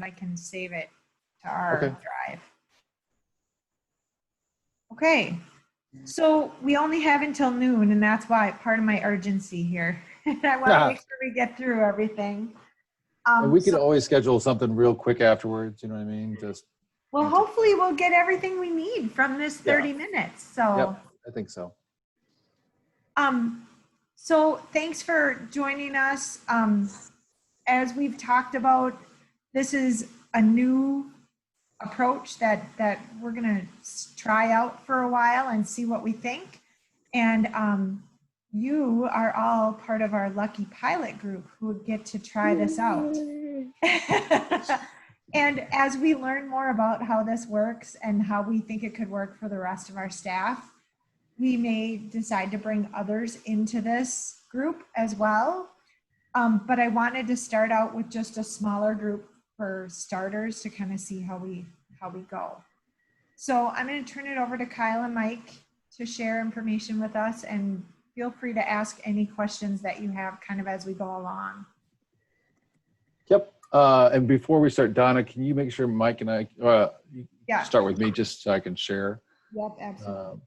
I can save it to our Okay. drive. Okay, so we only have until noon, and that's why part of my urgency here. I want to make sure we get through everything. And we could always schedule something real quick afterwards, you know what I mean? Just well, hopefully we'll get everything we need from this 30 minutes. So yep, I think so. So thanks for joining us. As we've talked about, this is a new approach that we're going to try out for a while and see what we think. And you are all part of our lucky pilot group who get to try this out. And as we learn more about how this works and how we think it could work for the rest of our staff, we may decide to bring others into this group as well. But I wanted to start out with just a smaller group for starters to kind of see how we go. So I'm going to turn it over to Kyle and Mike to share information with us, and feel free to ask any questions that you have kind of as we go along. Yep. And before we start, Donna, can you make sure Mike and I start with me just so I can share? Yep, absolutely.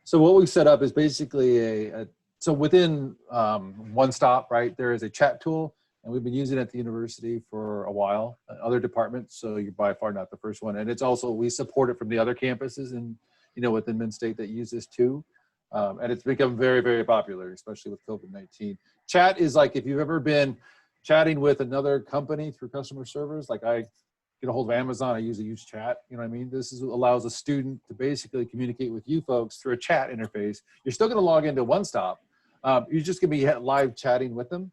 So what we set up is basically so within OneStop, right, there is a chat tool, and we've been using it at the university for a while, other departments, so you're by far not the first one. And it's also, we support it from the other campuses and, within Mid-State that use this too. And it's become very, very popular, especially with COVID-19. Chat is like, if you've ever been chatting with another company through customer service, like I get a hold of Amazon, I usually use chat, you know what I mean? This allows a student to basically communicate with you folks through a chat interface. You're still gonna log into OneStop. You're just gonna be live chatting with them.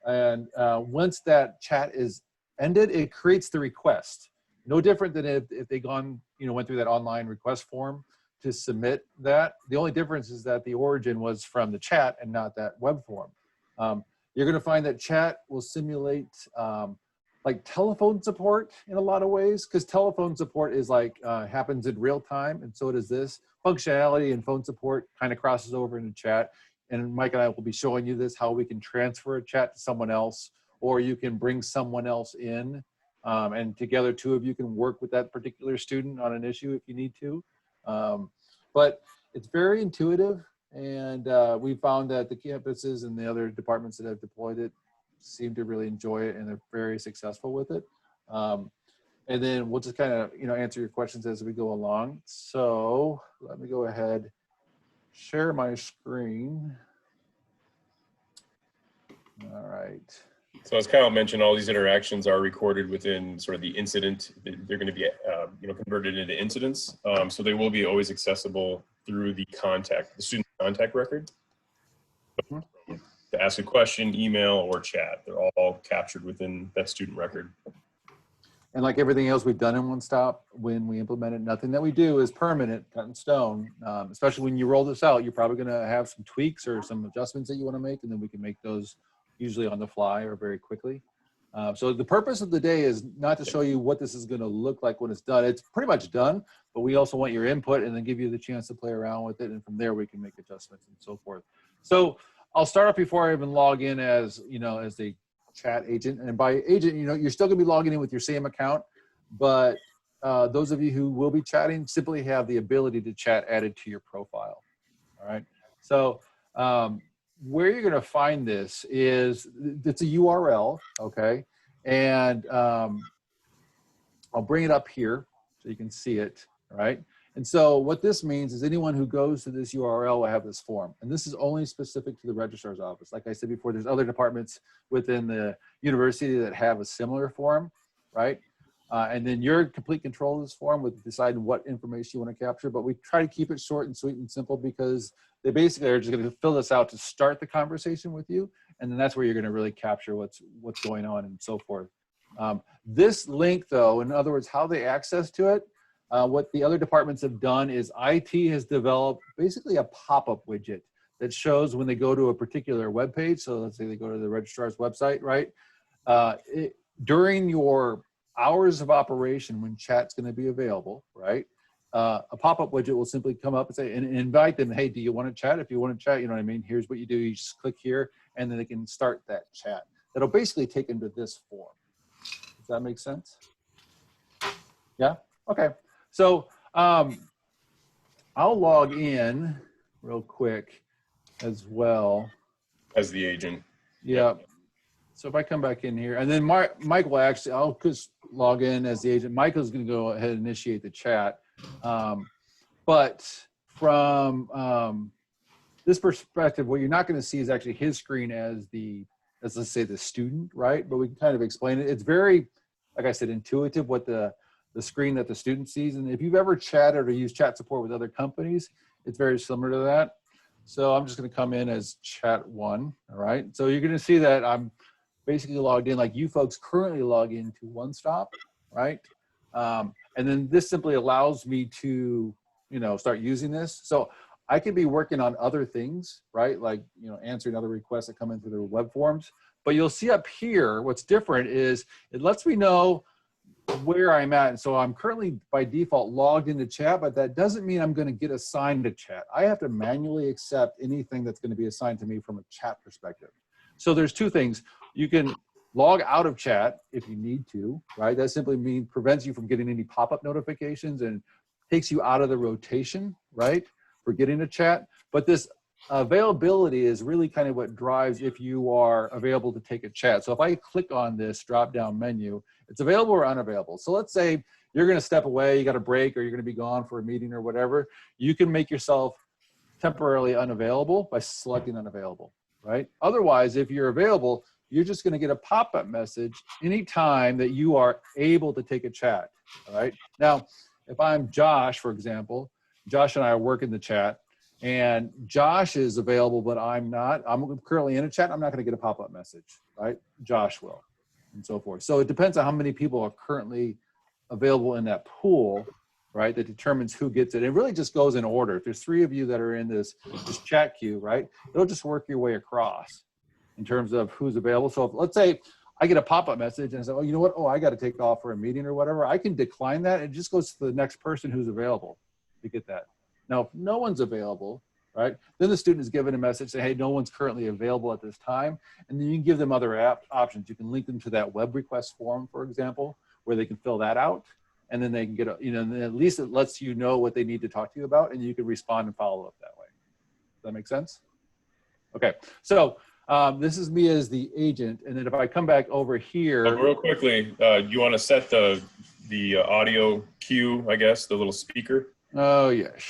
And once that chat is ended, it creates the request. No different than if they went through that online request form to submit that. The only difference is that the origin was from the chat and not that web form. You're gonna find that chat will simulate like telephone support in a lot of ways, because telephone support is like happens in real time, and so does this. Functionality and phone support kind of crosses over into chat. And Mike and I will be showing you this, how we can transfer a chat to someone else, or you can bring someone else in, and together two of you can work with that particular student on an issue if you need to. But it's very intuitive, and we found that the campuses and the other departments that have deployed it seem to really enjoy it, and they're very successful with it. And then we'll just kind of answer your questions as we go along. So let me go ahead, share my screen. All right. So as Kyle mentioned, all these interactions are recorded within sort of the incident. They're going to be converted into incidents. So they will be always accessible through the student contact record. To ask a question, email, or chat, they're all captured within that student record. And like everything else we've done in OneStop, when we implement it, nothing that we do is permanent, cut in stone. Especially when you roll this out, you're probably going to have some tweaks or some adjustments that you want to make, and then we can make those usually on the fly or very quickly. So the purpose of the day is not to show you what this is going to look like when it's done. It's pretty much done, but we also want your input and then give you the chance to play around with it, and from there we can make adjustments and so forth. So I'll start off before I even log in as the chat agent. And by agent, you're still gonna be logging in with your same account, but those of you who will be chatting simply have the ability to chat added to your profile. All right. So where you're gonna find this is, it's a URL, okay? And I'll bring it up here so you can see it, all right? And so what this means is anyone who goes to this URL will have this form. And this is only specific to the registrar's office. Like I said before, there's other departments within the university that have a similar form, right? And then you're in complete control of this form with deciding what information you want to capture. But we try to keep it short and sweet and simple, because they basically are just going to fill this out to start the conversation with you. And then that's where you're going to really capture what's going on and so forth. This link, though, in other words, how they access to it, what the other departments have done is IT has developed basically a pop-up widget that shows when they go to a particular web page. So let's say they go to the registrar's website, right? During your hours of operation, when chat's going to be available, right? A pop-up widget will simply come up and say, and invite them, hey, do you want to chat? If you want to chat, you know what I mean? Here's what you do. You just click here, and then they can start that chat. That'll basically take them to this form. Does that make sense? Yeah. Okay. So I'll log in real quick as well. As the agent. Yeah. So if I come back in here, and then Mike will actually, I'll just log in as the agent. Michael's going to go ahead and initiate the chat. But from this perspective, what you're not going to see is actually his screen as let's say the student, right? But we can kind of explain it. It's very, like I said, intuitive what the screen that the student sees. And if you've ever chatted or used chat support with other companies, it's very similar to that. So I'm just going to come in as chat 1. All right. So you're going to see that I'm basically logged in like you folks currently log into OneStop, right? And then this simply allows me to, start using this. So I could be working on other things, right? Like, answering other requests that come in through the web forms. But you'll see up here, what's different is it lets me know where I'm at. And so I'm currently by default logged into chat, but that doesn't mean I'm going to get assigned to chat. I have to manually accept anything that's going to be assigned to me from a chat perspective. So there's two things. You can log out of chat if you need to, right? That simply means prevents you from getting any pop-up notifications and takes you out of the rotation, right? For getting to chat. But this availability is really kind of what drives if you are available to take a chat. So if I click on this drop-down menu, it's available or unavailable. So let's say you're going to step away, you got a break, or you're going to be gone for a meeting or whatever. You can make yourself temporarily unavailable by selecting unavailable, right? Otherwise, if you're available, you're just going to get a pop-up message anytime that you are able to take a chat, all right? Now, if I'm Josh, for example, Josh and I are working the chat, and Josh is available, but I'm not. I'm currently in a chat. I'm not going to get a pop-up message, right? Josh will, and so forth. So it depends on how many people are currently available in that pool, right? That determines who gets it. It really just goes in order. If there's 3 of you that are in this chat queue, right? It'll just work your way across in terms of who's available. So if, let's say I get a pop-up message and I say, oh, you know what? Oh, I got to take off for a meeting or whatever. I can decline that. It just goes to the next person who's available to get that. Now, if no one's available, right, then the student is given a message saying, hey, no one's currently available at this time. And then you can give them other options. You can link them to that web request form, for example, where they can fill that out. And then they can get, and at least it lets you know what they need to talk to you about, and you can respond and follow up that way. Does that make sense? Okay, so this is me as the agent. And then if I come back over here. Real quickly, you want to set the audio cue, I guess, the little speaker? Oh, yes.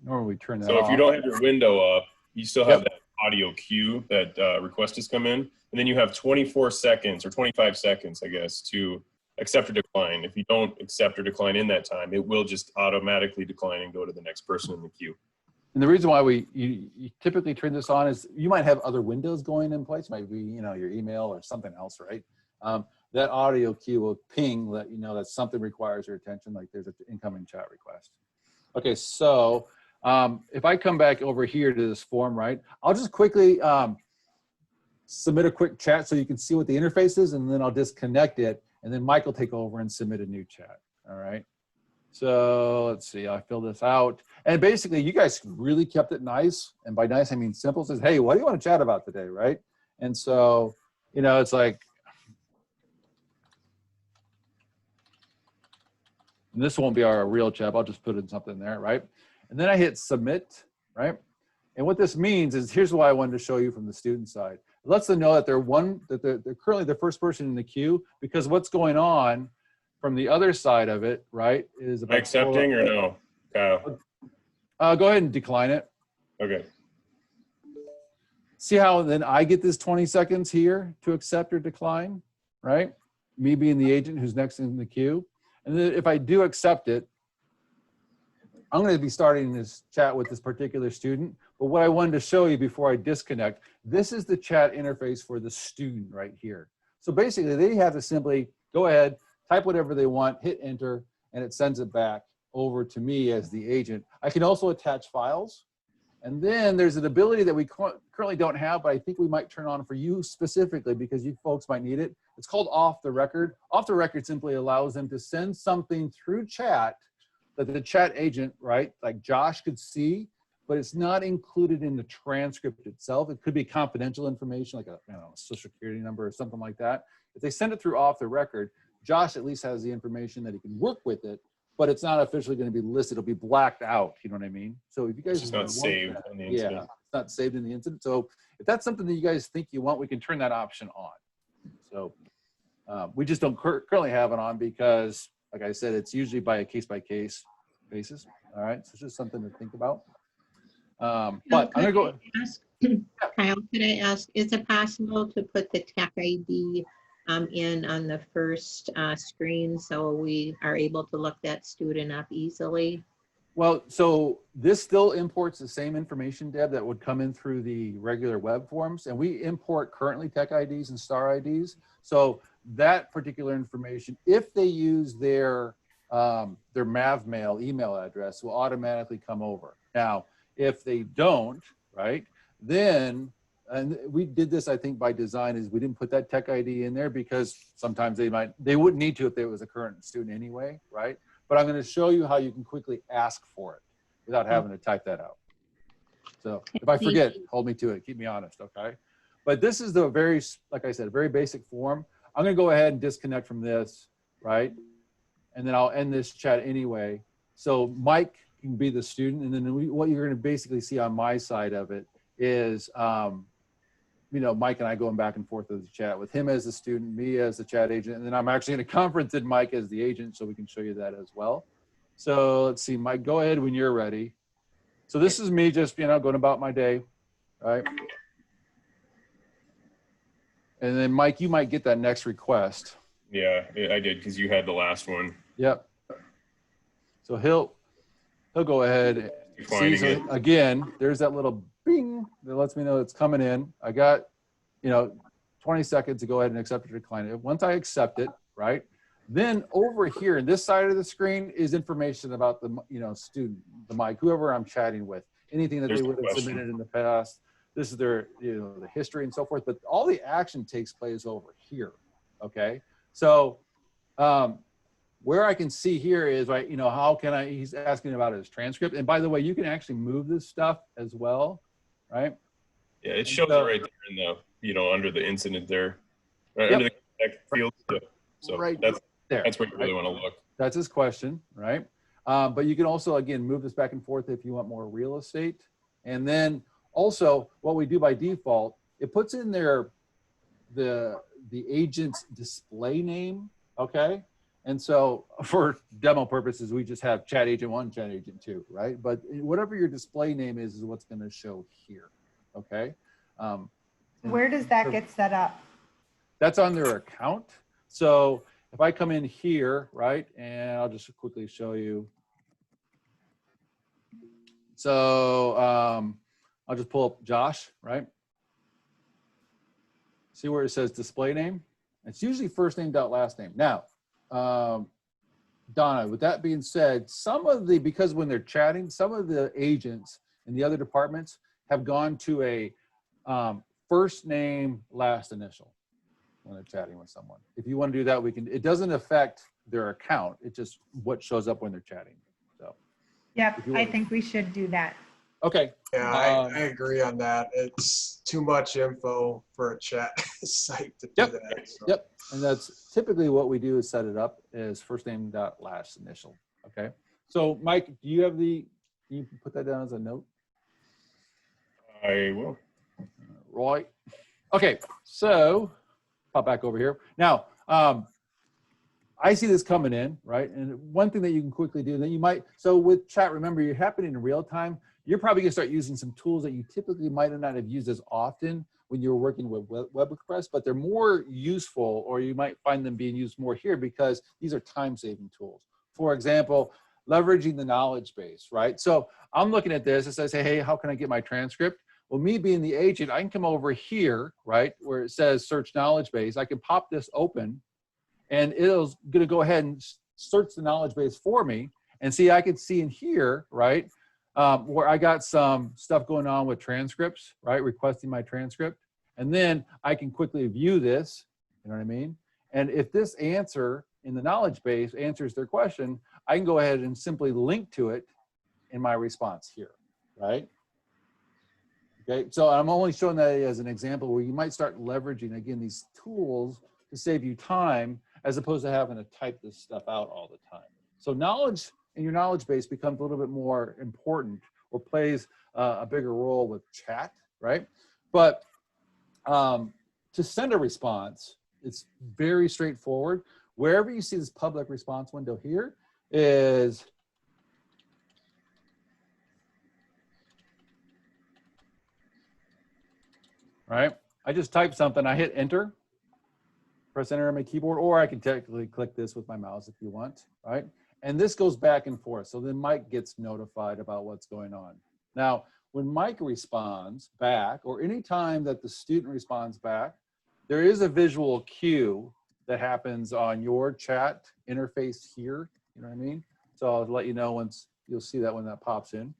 Normally we turn that So off. if you don't have your window up, you still have that audio cue that request has come in. And then you have 24 seconds or 25 seconds, I guess, to accept or decline. If you don't accept or decline in that time, it will just automatically decline and go to the next person in the queue. And the reason why you typically turn this on is you might have other windows going in place, maybe your email or something else, right? That audio cue will ping, let you know that something requires your attention, like there's an incoming chat request. Okay, so if I come back over here to this form, right, I'll just quickly submit a quick chat so you can see what the interface is, and then I'll disconnect it, and then Mike will take over and submit a new chat, all right? So let's see, I fill this out. And basically, you guys really kept it nice. And by nice, I mean simple. It says, hey, what do you want to chat about today, right? And so, it's like, and this won't be our real chat. I'll just put in something there, right? And then I hit submit, right? And what this means is, here's what I wanted to show you from the student side. It lets them know that they're currently the first person in the queue, because what's going on from the other side of it, right, is about accepting or no, Kyle? Go ahead and decline it. Okay. See how then I get this 20 seconds here to accept or decline, right? Me being the agent who's next in the queue. And then if I do accept it, I'm going to be starting this chat with this particular student. But what I wanted to show you before I disconnect, this is the chat interface for the student right here. So basically, they have to simply go ahead, type whatever they want, hit enter, and it sends it back over to me as the agent. I can also attach files. And then there's an ability that we currently don't have, but I think we might turn on for you specifically because you folks might need it. It's called off the record. Off the record simply allows them to send something through chat that the chat agent, right, like Josh could see, but it's not included in the transcript itself. It could be confidential information like a social security number or something like that. If they send it through off the record, Josh at least has the information that he can work with it, but it's not officially going to be listed. It'll be blacked out. You know what I mean? So if you guys It's just not want saved that, on the yeah, incident. it's not saved in the incident. So if that's something that you guys think you want, we can turn that option on. So we just don't currently have it on because, like I said, it's usually by a case-by-case basis. All right, so it's just something to think about. But I'm gonna go. Kyle, could I ask, is it possible to put the tech ID in on the first screen so we are able to look that student up easily? Well, so this still imports the same information, Deb, that would come in through the regular web forms, and we import currently tech IDs and star IDs. So that particular information, if they use their MavMail email address, will automatically come over. Now, if they don't, right, then, and we did this, I think, by design, is we didn't put that tech ID in there because sometimes they wouldn't need to if they was a current student anyway, right? But I'm going to show you how you can quickly ask for it without having to type that out. So if I forget, hold me to it. Keep me honest, okay? But this is the very, like I said, very basic form. I'm going to go ahead and disconnect from this, right? And then I'll end this chat anyway. So Mike can be the student. And then what you're going to basically see on my side of it is, you know, Mike and I going back and forth with the chat with him as the student, me as the chat agent, and then I'm actually going to conference in Mike as the agent so we can show you that as well. So let's see, Mike, go ahead when you're ready. So this is me just, you know, going about my day, right? And then Mike, you might get that next request. Yeah, I did because you had the last one. Yep. So he'll go ahead. See, so again, there's that little bing that lets me know it's coming in. I got, you know, 20 seconds to go ahead and accept or decline it. Once I accept it, right, then over here in this side of the screen is information about the, you know, student, the mic, whoever I'm chatting with, anything that they would have submitted in the past. This is their, you know, the history and so forth, but all the action takes place over here. Okay. So, where I can see here is, right, you know, how can I, he's asking about his transcript. And by the way, you can actually move this stuff as well, right? Yeah, it shows it right there in the, you know, under the incident there, right, under the contact field. So right that's there. That's where you really want to look. That's his question, right? But you can also, again, move this back and forth if you want more real estate. And then also what we do by default, it puts in there the agent's display name, okay? And so for demo purposes, we just have chat agent 1, chat agent 2, right? But whatever your display name is what's going to show here, okay? Where does that get set up? That's on their account. So if I come in here, right, and I'll just quickly show you. So I'll just pull up Josh, right? See where it says display name? It's usually first name dot last name. Now, Donna, with that being said, some of the, because when they're chatting, some of the agents in the other departments have gone to a first name, last initial when they're chatting with someone. If you want to do that, we can. It doesn't affect their account. It's just what shows up when they're chatting. So, Yep, I think we should do that. okay. Yeah, I agree on that. It's too much info for a chat site to do that. So. Yep. And that's typically what we do is set it up as first name dot last initial. Okay. So Mike, do you have the, can you put that down as a note? I will. Right. Okay. So pop back over here. Now, I see this coming in, right? And one thing that you can quickly do, then you might, so with chat, remember you're happening in real time. You're probably gonna start using some tools that you typically might not have used as often when you're working with WebExpress, but they're more useful, or you might find them being used more here because these are time-saving tools. For example, leveraging the knowledge base, right? So I'm looking at this, it says, hey, how can I get my transcript? Well, me being the agent, I can come over here, right, where it says search knowledge base. I can pop this open, and it's gonna go ahead and search the knowledge base for me. And see, I can see in here, right, where I got some stuff going on with transcripts, right, requesting my transcript. And then I can quickly view this, you know what I mean? And if this answer in the knowledge base answers their question, I can go ahead and simply link to it in my response here, right? Okay, so I'm only showing that as an example where you might start leveraging, again, these tools to save you time. as opposed to having to type this stuff out all the time. So knowledge in your knowledge base becomes a little bit more important, or plays a bigger role with chat, right? But to send a response, it's very straightforward. Wherever you see this public response window here is, right? I just type something, I hit enter, press enter on my keyboard, or I can technically click this with my mouse if you want, right? And this goes back and forth. So then Mike gets notified about what's going on. Now, when Mike responds back, or any time that the student responds back, there is a visual cue that happens on your chat interface here. You know what I mean? So I'll let you know once, you'll see that when that pops in.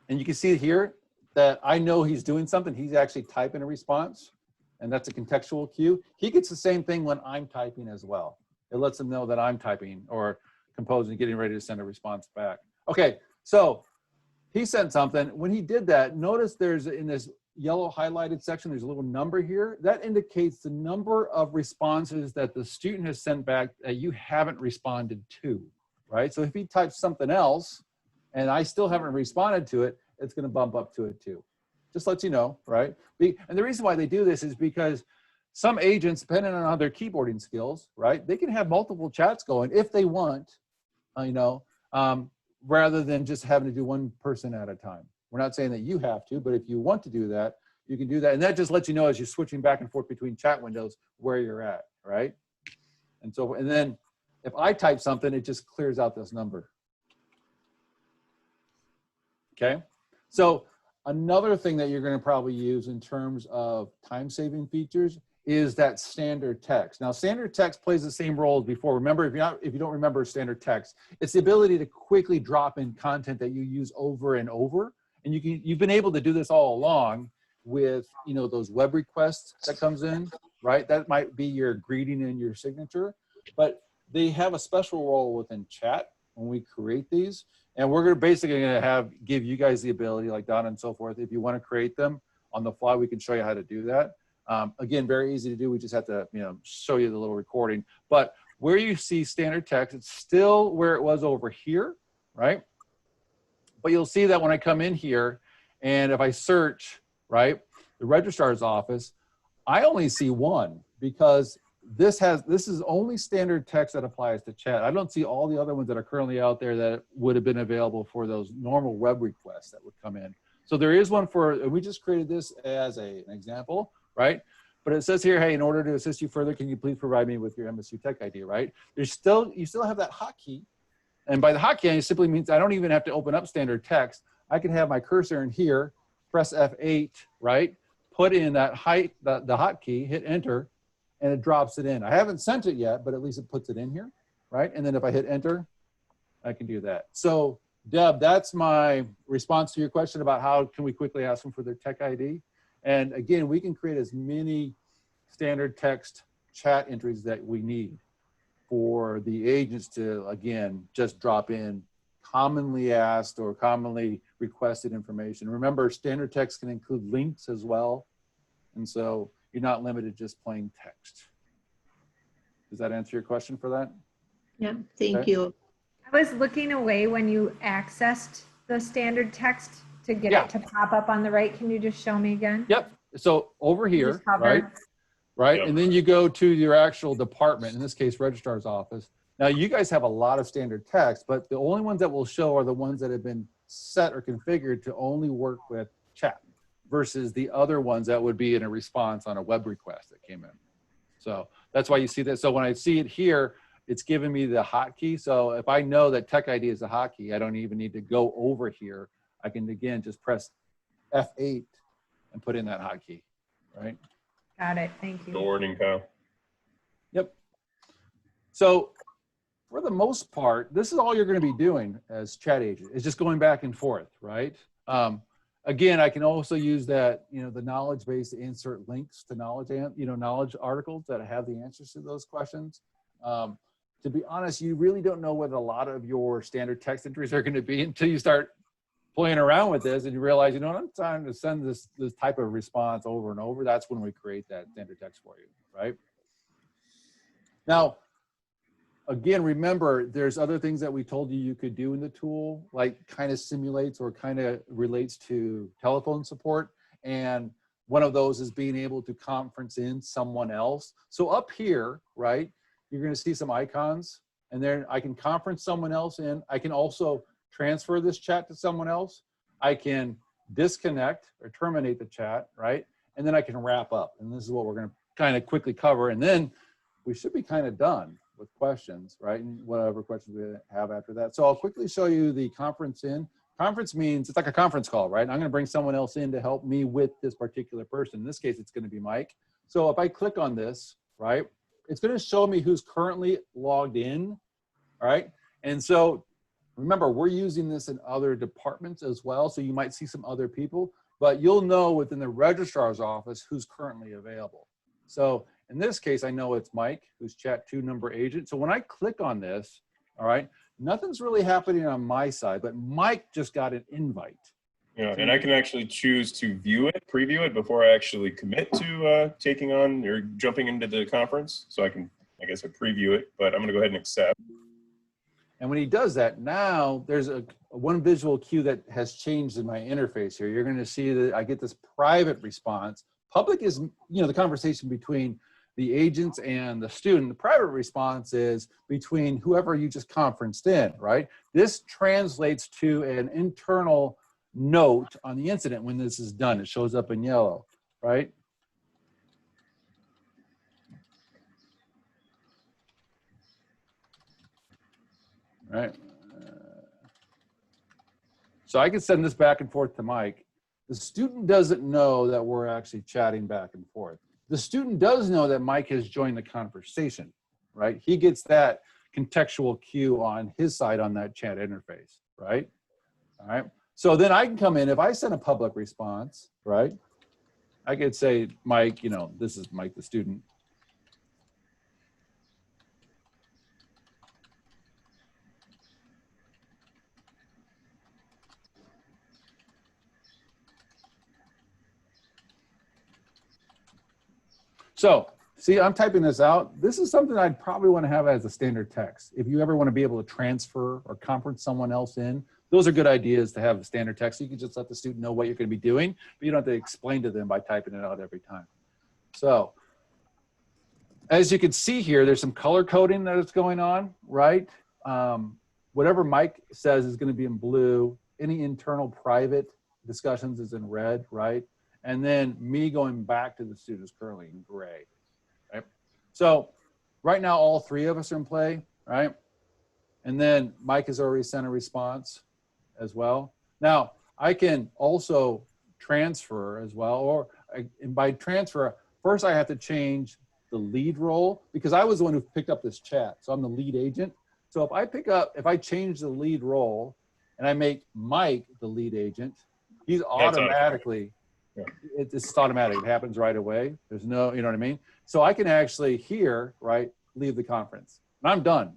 And you can see here that I know he's doing something. He's actually typing a response, and that's a contextual cue. He gets the same thing when I'm typing as well. It lets him know that I'm typing or composing, getting ready to send a response back. Okay, so he sent something. When he did that, notice there's, in this yellow highlighted section, there's a little number here. That indicates the number of responses that the student has sent back that you haven't responded to, right? So if he types something else and I still haven't responded to it, it's gonna bump up to it too. Just lets you know, right? And the reason why they do this is because some agents, depending on their keyboarding skills, right, they can have multiple chats going if they want, rather than just having to do one person at a time. We're not saying that you have to, but if you want to do that, you can do that. And that just lets you know as you're switching back and forth between chat windows where you're at, right? And so, and then if I type something, it just clears out this number. Okay? So another thing that you're going to probably use in terms of time-saving features is that standard text. Now, standard text plays the same role as before. Remember, if you don't remember standard text, it's the ability to quickly drop in content that you use over and over. And you've been able to do this all along with, you know, those web requests that comes in, right? That might be your greeting and your signature, but they have a special role within chat when we create these. And we're basically gonna give you guys the ability, like Donna and so forth, if you want to create them on the fly, we can show you how to do that. Again, very easy to do. We just have to, you know, show you the little recording. But where you see standard text, it's still where it was over here, right? But you'll see that when I come in here, and if I search, right, the registrar's office, I only see one, because this is only standard text that applies to chat. I don't see all the other ones that are currently out there that would have been available for those normal web requests that would come in. So there is one for, and we just created this as an example, right? But it says here, hey, in order to assist you further, can you please provide me with your MSU Tech ID, right? You still have that hotkey. And by the hotkey, it simply means I don't even have to open up standard text. I can have my cursor in here, press F8, right? Put in that the hotkey, hit enter, and it drops it in. I haven't sent it yet, but at least it puts it in here, right? And then if I hit enter, I can do that. So Deb, that's my response to your question about how can we quickly ask them for their Tech ID. And again, we can create as many standard text chat entries that we need for the agents to, again, just drop in commonly asked or commonly requested information. Remember, standard text can include links as well. And so you're not limited to just plain text. Does that answer your question for that? Yeah, thank you. I was looking away when you accessed the standard text to get it to pop up on the right. Can you just show me again? Yep. So over here, Just hover. right? Right. Yep. And then you go to your actual department, in this case, registrar's office. Now you guys have a lot of standard text, but the only ones that will show are the ones that have been set or configured to only work with chat versus the other ones that would be in a response on a web request that came in. So that's why you see that. So when I see it here, it's giving me the hotkey. So if I know that Tech ID is a hotkey, I don't even need to go over here. I can, again, just press F8 and put in that hotkey, right? Got it. Thank you. Good morning, Kyle. Yep. So for the most part, this is all you're going to be doing as chat agent, is just going back and forth, right? Again, I can also use that, you know, the knowledge base to insert links to knowledge, knowledge articles that have the answers to those questions. To be honest, you really don't know what a lot of your standard text entries are going to be until you start playing around with this and you realize, you know, I'm trying to send this type of response over and over. That's when we create that standard text for you, right? Now, again, remember, there's other things that we told you you could do in the tool, like kind of simulates or kind of relates to telephone support. And one of those is being able to conference in someone else. So up here, right, you're going to see some icons, and then I can conference someone else in. I can also transfer this chat to someone else. I can disconnect or terminate the chat, right? And then I can wrap up. And this is what we're going to kind of quickly cover. And then we should be kind of done with questions, right? And whatever questions we have after that. So I'll quickly show you the conference in. Conference means it's like a conference call, right? I'm going to bring someone else in to help me with this particular person. In this case, it's going to be Mike. So if I click on this, right, it's going to show me who's currently logged in, all right? And so remember, we're using this in other departments as well. So you might see some other people, but you'll know within the registrar's office who's currently available. So in this case, I know it's Mike, who's chat 2 number agent. So when I click on this, all right, nothing's really happening on my side, but Mike just got an invite. Yeah, and I can actually choose to view it, preview it before I actually commit to taking on or jumping into the conference. So I can, I guess, preview it, but I'm going to go ahead and accept. And when he does that, now there's a one visual cue that has changed in my interface here. You're going to see that I get this private response. Public is, the conversation between the agents and the student. The private response is between whoever you just conferenced in, right? This translates to an internal note on the incident when this is done. It shows up in yellow, right? Right. So I can send this back and forth to Mike. The student doesn't know that we're actually chatting back and forth. The student does know that Mike has joined the conversation, right? He gets that contextual cue on his side on that chat interface, right? All right. So then I can come in, if I send a public response, right? I could say, Mike, this is Mike, the student. So see, I'm typing this out. This is something I'd probably want to have as a standard text. If you ever want to be able to transfer or conference someone else in, those are good ideas to have a standard text. You can just let the student know what you're going to be doing, but you don't have to explain to them by typing it out every time. So as you can see here, there's some color coding that is going on, right? Whatever Mike says is going to be in blue. Any internal private discussions is in red, right? And then me going back to the student is currently in gray, right? So right now, all 3 of us are in play, right? And then Mike has already sent a response as well. Now, I can also transfer as well, and by transfer, first I have to change the lead role because I was the one who picked up this chat. So I'm the lead agent. So if I change the lead role and I make Mike the lead agent, he's automatically, it's just automatic. It happens right away. There's no, you know what I mean? So I can actually here, right, leave the conference. And I'm done.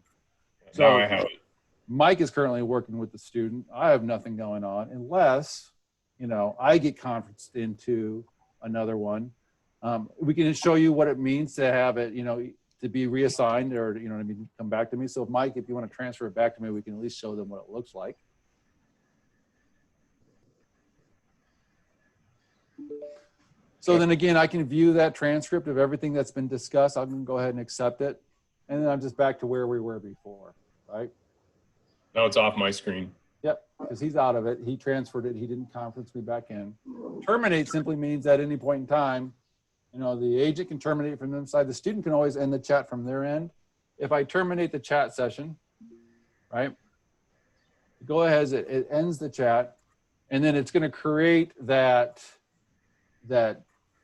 So now I have it. Mike is currently working with the student. I have nothing going on unless, I get conferenced into another one. We can show you what it means to have it, to be reassigned or, come back to me. So Mike, if you want to transfer it back to me, we can at least show them what it looks like. So then again, I can view that transcript of everything that's been discussed. I can go ahead and accept it. And then I'm just back to where we were before, right? Now it's off my screen. Yep, because he's out of it. He transferred it. He didn't conference me back in. Terminate simply means at any point in time, the agent can terminate from their side. The student can always end the chat from their end. If I terminate the chat session, right, go ahead, it ends the chat, and then it's going to create that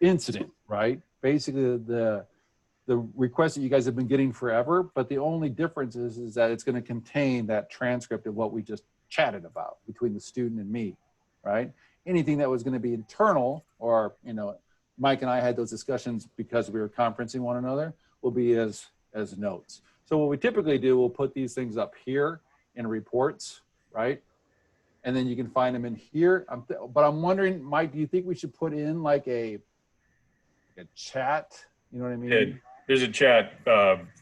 incident, right? Basically the request that you guys have been getting forever, but the only difference is that it's going to contain that transcript of what we just chatted about between the student and me, right? Anything that was going to be internal or, Mike and I had those discussions because we were conferencing one another will be as notes. So what we typically do, we'll put these things up here in reports, right? And then you can find them in here. But I'm wondering, Mike, do you think we should put in like a chat? You know what I mean? There's a chat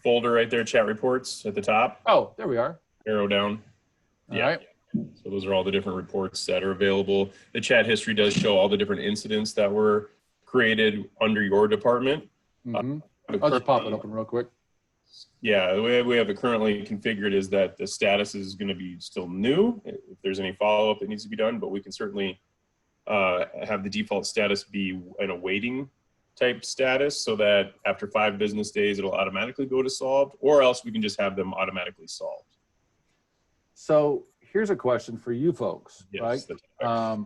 folder right there, chat reports at the top. Oh, there we are. Arrow down. All Yeah. right. So those are all the different reports that are available. The chat history does show all the different incidents that were created under your department. Mm-hmm. I'll just pop it open real quick. Yeah, the way we have it currently configured is that the status is going to be still new. If there's any follow-up that needs to be done, but we can certainly have the default status be an awaiting type status so that after 5 business days, it'll automatically go to solved, or else we can just have them automatically solved. So here's a question for you folks, Yes, right? that's correct.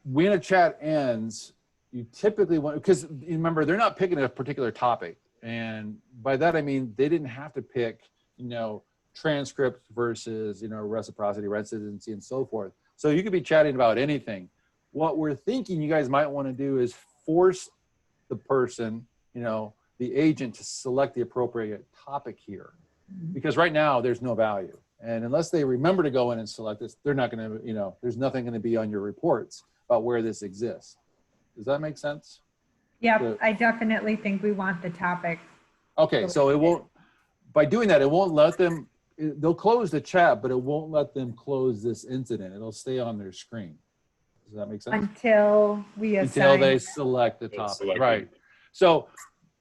When a chat ends, you typically want, because remember, they're not picking a particular topic. And by that, I mean, they didn't have to pick, transcript versus, reciprocity, residency, and so forth. So you could be chatting about anything. What we're thinking you guys might want to do is force the person, the agent, to select the appropriate topic here. Because right now there's no value. And unless they remember to go in and select this, they're not going to, there's nothing going to be on your reports about where this exists. Does that make sense? Yep, I definitely think we want the topic. Okay, so it won't, by doing that, it won't let them, they'll close the chat, but it won't let them close this incident. It'll stay on their screen. Does that make sense? Until we assign. Until they select the topic, Select it. right? So,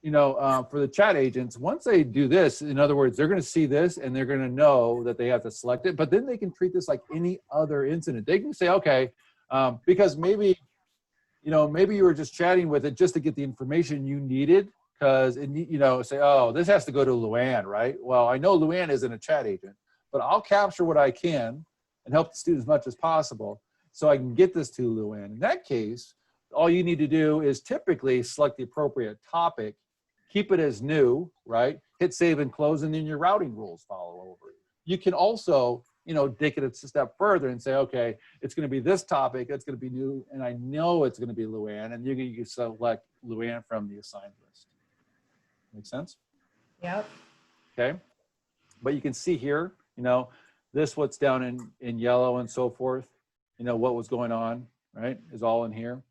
for the chat agents, once they do this, in other words, they're going to see this and they're going to know that they have to select it, but then they can treat this like any other incident. They can say, okay, because maybe you were just chatting with it just to get the information you needed, because say, oh, this has to go to Luann, right? Well, I know Luann isn't a chat agent, but I'll capture what I can and help the student as much as possible so I can get this to Luann. In that case, all you need to do is typically select the appropriate topic, keep it as new, right? Hit save and close, and then your routing rules follow over. You can also, take it a step further and say, okay, it's going to be this topic, it's going to be new, and I know it's going to be Luann, and you can select Luann from the assigned list. Make sense? Yep. Okay. But you can see here, this what's down in yellow and so forth, what was going on, right, is all in here.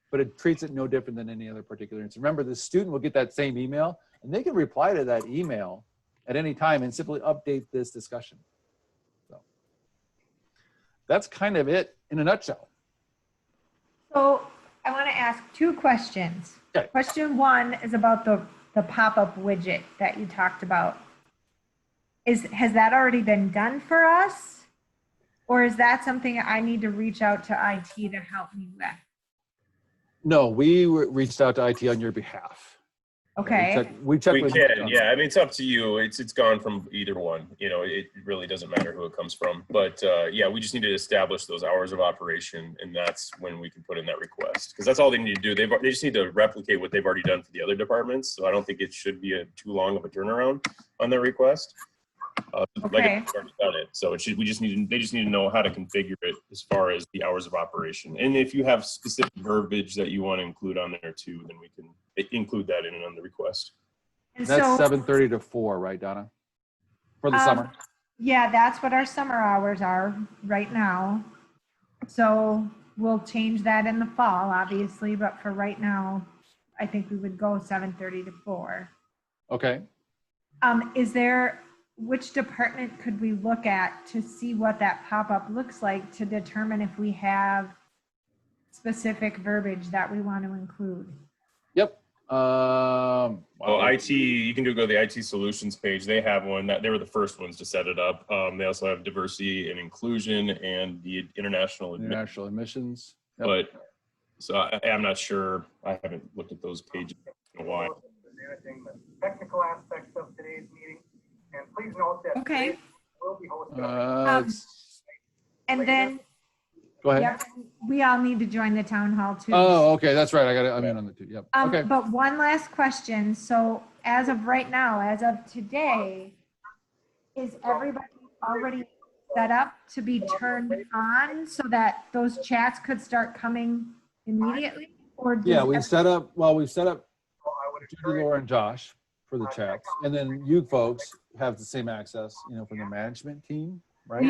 But it treats it no different than any other particular instance. Remember, the student will get that same email, and they can reply to that email at any time and simply update this discussion. So that's kind of it in a nutshell. So I want to ask 2 questions. Okay. Question 1 is about the pop-up widget that you talked about. Has that already been done for us? Or is that something I need to reach out to IT to help me with? No, we reached out to IT on your behalf. Okay. We checked We with can, yeah. I mean, it's up to you. It's gone from either one. It really doesn't matter who it comes from. But yeah, we just need to establish those hours of operation, and that's when we can put in that request. Because that's all they need to do. They just need to replicate what they've already done for the other departments. So I don't think it should be too long of a turnaround on their request. Like Okay. I've already done it. So they just need to know how to configure it as far as the hours of operation. And if you have specific verbiage that you want to include on there too, then we can include that in on the request. And That's so, 7:30 to 4, right, Donna? For the summer. yeah, that's what our summer hours are right now. So we'll change that in the fall, obviously, but for right now, I think we would go 7:30 to 4. Okay. Which department could we look at to see what that pop-up looks like to determine if we have specific verbiage that we want to include? Yep. Well, IT, you can go to the IT solutions page. They have one that they were the first ones to set it up. They also have diversity and inclusion and the international admissions. Yep. But so I'm not sure. I haven't looked at those pages in a while. Managing the technical aspects of today's meeting, and please note that Okay. today will be hosted. And then, Go ahead. yeah, we all need to join the town hall too. Oh, okay, that's right. I'm in on the 2. Yep. Okay. But one last question. So as of right now, as of today, is everybody already set up to be turned on so that those chats could start coming immediately? Or does Yeah, we've set up I would Judy, Laura, and Josh for the chats, and then you folks have the same access, from the management team. right?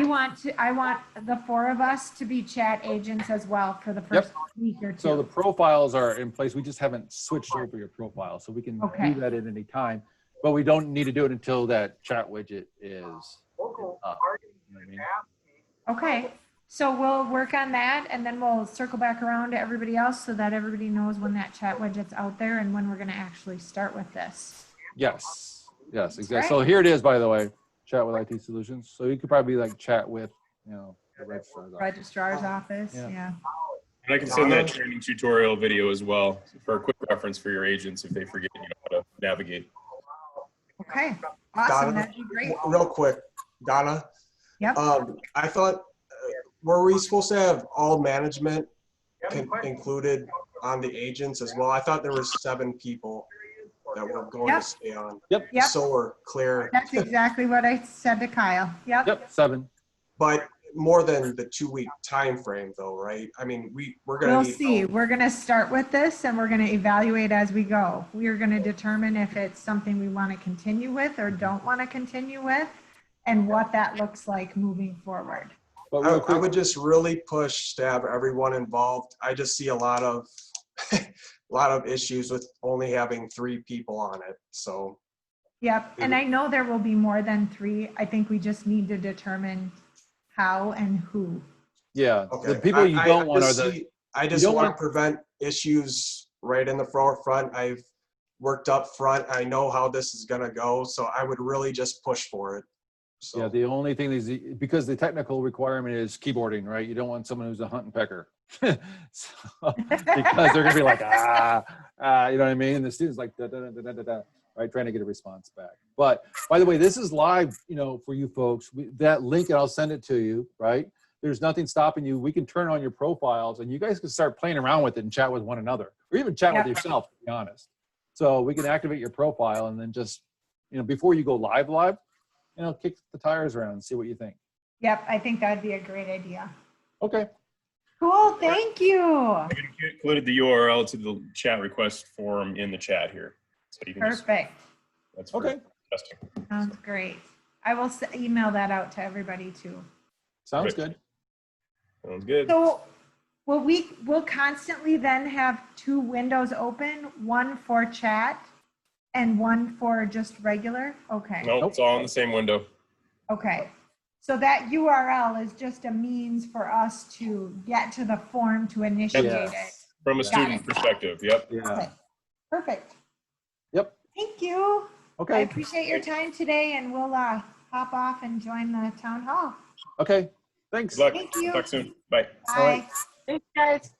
I want the 4 of us to be chat agents as well for the first week or 2. So the profiles are in place. We just haven't switched over your profile. So we can Okay. do that at any time, but we don't need to do it until that chat widget is Local up. parties You know what I mean? ask me, Okay, so we'll work on that and then we'll circle back around to everybody else so that everybody knows when that chat widget's out there and when we're gonna actually start with this. Yes, yes, exactly. Right. So here it is, by the way, chat with IT Solutions. So you could probably like chat with, you know, the registrar's office. Registrar's office, Yeah. yeah. And I can send that training tutorial video as well for a quick reference for your agents if they forget, you know, how to navigate. Okay, awesome, Donna, that'd be great. real quick, Donna, Yep, I thought, were we supposed to have all management Any questions? included on the agents as well? I thought there were 7 people that were going Yep. to stay on. yep, So we're clear, that's exactly what I said to Kyle, yep. Yep, 7. but more than the 2-week time frame though, right? I mean, we're gonna We'll need see. help. We're gonna start with this and we're gonna evaluate as we go. We are gonna determine if it's something we want to continue with or don't want to continue with and what that looks like moving forward. But real I quick, would just really push to have everyone involved. I just see a lot of a lot of issues with only having 3 people on it. So Yep, and I know there will be more than 3. I think we just need to determine how and who. yeah, okay, the people you don't want are just the, I just don't want to want- prevent issues right in the forefront. I've worked up front. I know how this is gonna go, so I would really just push for it. So yeah, the only thing is because the technical requirement is keyboarding, right? You don't want someone who's a hunt and pecker. So, because they're gonna be like, you know what I mean? And the student's like, da, da, da, da, da, da, right, trying to get a response back. But by the way, this is live, you know, for you folks. That link, and I'll send it to you, right? There's nothing stopping you. We can turn on your profiles, and you guys can start playing around with it and chat with one another, or even chat with yourself, to be honest. So we can activate your profile, and then just, you know, before you go live, you know, kick the tires around and see what you think. Yep, I think that'd be a great idea. Okay. Cool, thank you. I've included the URL to the chat request form in the chat here. So you can just, Perfect, that's for Okay. testing. sounds great. I will email that out to everybody too. Sounds Great. good. Sounds good. So we'll constantly then have 2 windows open, one for chat and one for just regular? Okay, No, it's all in the same window. okay. So that URL is just a means for us to get to the form to initiate it. Yes. From a Got student it. perspective, yep. Yeah. Okay, perfect. Yep. Thank you. I Okay. appreciate your time today and we'll hop off and join the town hall. Okay. Thanks. Good luck. Thank you. Talk soon. Bye. All right. Bye. Thanks, guys.